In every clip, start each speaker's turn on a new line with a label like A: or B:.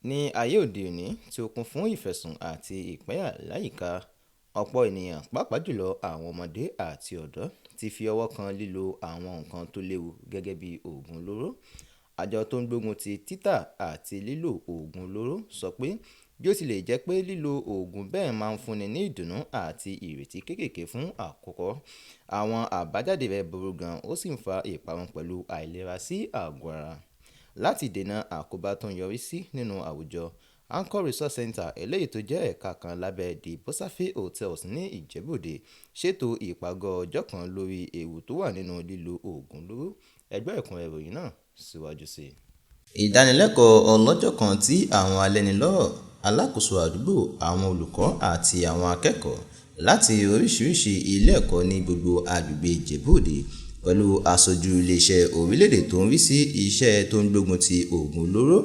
A: Ní ayé òde òní tí ó kún fún ìfẹ̀sùn àti ìpínyà láyìíká, ọ̀pọ̀ ènìyàn pàápàá jùlọ àwọn ọmọdé àti ọ̀dọ́ ti fi ọwọ́ kan lílo àwọn nǹkan tó léwu gẹ́gẹ́ bí oògùn olóró. Àjọ tó ń gbógun ti títà àti lílo oògùn olóró sọ pé bí ó tilẹ̀ jẹ́ pé lílo oògùn bẹ́ẹ̀ máa ń fúnni ní ìdùnnú àti ìrètí kéékèèké fún àkọ́kọ́, àwọn àbájáde rẹ̀ burú gan ó sì ń fa ìparun pẹ̀lú àìlera sí àgọ́ ara. Láti dènà àkóbá tó ń yọrí sí nínú àwùjọ, Anchor Resource Center eléyìí tó jẹ́ ẹ̀ka kan lábẹ́ The Bosafe Hotels ní Ìjẹ̀bú-Òde ṣètò ìpàgọ́ ọjọ́ kan lórí ewu tó wà nínú lílo oògùn olóró. Ẹgbẹ́ ẹ̀kúnrẹ́rẹ́ ìròyìn náà síwájú sí i. Ìdánilẹ́kọ̀ọ́ ọlọ́jọ́ kan tí àwọn alẹ́nulọ́rọ̀, alákòóso àdúgbò, àwọn olùkọ́ àti àwọn akẹ́kọ̀ọ́ láti oríṣiríṣi ilé ẹ̀kọ́ ní gbogbo agbègbè Ìjẹ̀bú-Òde pẹ̀lú aṣojú iléeṣẹ́ orílẹ̀-èdè tó ń rí sí iṣẹ́ tó ń gbógun ti oògùn olóró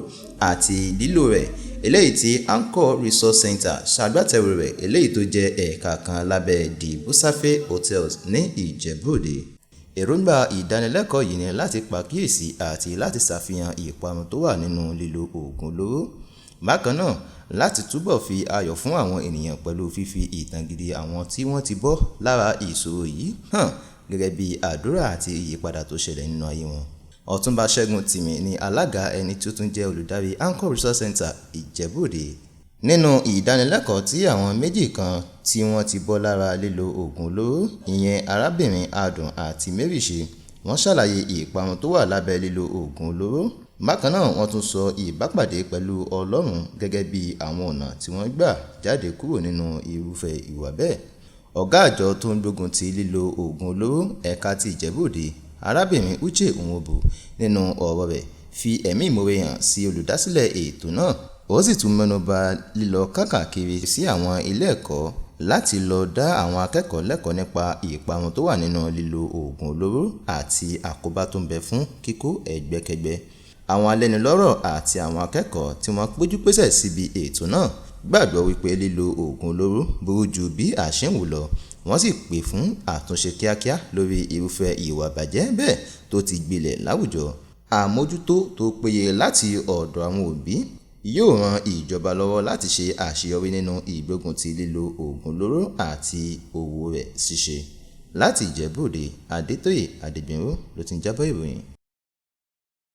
A: àti lílò rẹ̀ eléyìí tí Anchor Resource Center ṣagbátẹrù rẹ̀ eléyìí tó jẹ́ ẹ̀ka kan lábẹ́ The Bosafe Hotels ní Ìjẹ̀bú-Òde. Èròǹgbà ìdánilẹ́kọ̀ọ́ yìí ni láti pàkíyèsí àti láti ṣàfihàn ìparun tó wà nínú lílo oògùn olóró. Bákan náà, láti túbọ̀ fi ayọ̀ fún àwọn ènìyàn pẹ̀lú fífi ìtàn gidi àwọn tí wọ́n ti bọ́ lára ìṣòro yìí hàn gẹ́gẹ́ bí àdúrà àti ìyípadà tó ṣẹlẹ̀ nínú ayé wọn. Ọ̀túnba Ṣẹ́gun Tìmí ni alága ẹni tó tún jẹ́ olùdarí Anchor Resource Center Ìjẹ̀bú-Òde. Nínú ìdánilẹ́kọ̀ọ́ tí àwọn méjì kan tí wọ́n ti bọ́ lára lílo oògùn olóró, ìyẹn arábìnrin Adùn àti Mary ṣe, wọ́n ṣàlàyé ìparun tó wà lábẹ́ lílo oògùn olóró. Bákan náà, wọ́n tún sọ ìbápàdé pẹ̀lú Ọlọ́run gẹ́gẹ́ bí àwọn ọ̀nà tí wọ́n gbà jáde kúrò nínú irúfẹ́ ìwà bẹ́ẹ̀. Ọ̀gá àjọ tó ń gbógun ti lílo oògùn olóró ẹ̀ka ti Ìjẹ̀bú-Òde, arábìnrin Uche Nwobo, nínú ọ̀rọ̀ rẹ̀ fi ẹ̀mí ìmoore hàn sí olùdásílẹ̀ ètò náà. Ó sì tún mẹ́nu bà lílọ káàkiri sí àwọn ilé ẹ̀kọ́ láti lọ dá àwọn akẹ́kọ̀ọ́ lẹ́kọ̀ọ́ nípa ìparun tó wà nínú lílo oògùn olóró àti àkóbá tó ń bẹ fún kíkó ẹgbẹ́kẹ́gbẹ́. Àwọn alẹ́nulọ́rọ̀ àti àwọn akẹ́kọ̀ọ́ tí wọ́n péjú pésẹ̀ síbi ètò náà gbàgbọ́ wípé lílo oògùn olóró burú ju bí àṣẹ ń wò lọ. Wọ́n sì pè fún àtúnṣe kíákíá lórí irúfẹ́ ìwà ìbàjẹ́ bẹ́ẹ̀ tó ti gbilẹ̀ láwùjọ. Àmójútó tó péye láti ọ̀dọ̀ àwọn òbí yóò ran ìjọba lọ́wọ́ láti ṣe àṣeyọrí nínú ìgbógun ti lílo oògùn olóró àti òwò rẹ̀ ṣíṣe. Láti Ìjẹ̀bú-Òde, Adétóyè Adégbénró ló ti ń jábọ̀ ìròyìn.